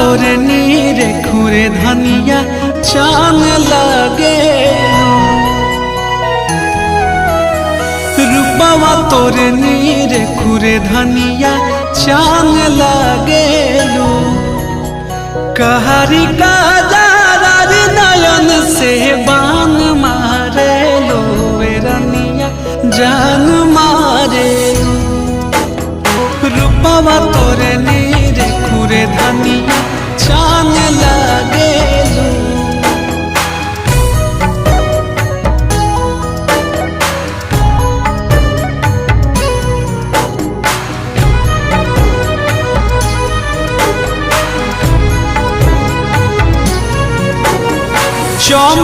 तोरे नीरे खुरे धनिया चान लागे रूपवा तोरे नीरे खुरे धनिया चान लागे कहरी का नयन से बान मारे लो रनिया जान मारे रूपवा तोरे नीरे खुरे धनिया चान लागे चम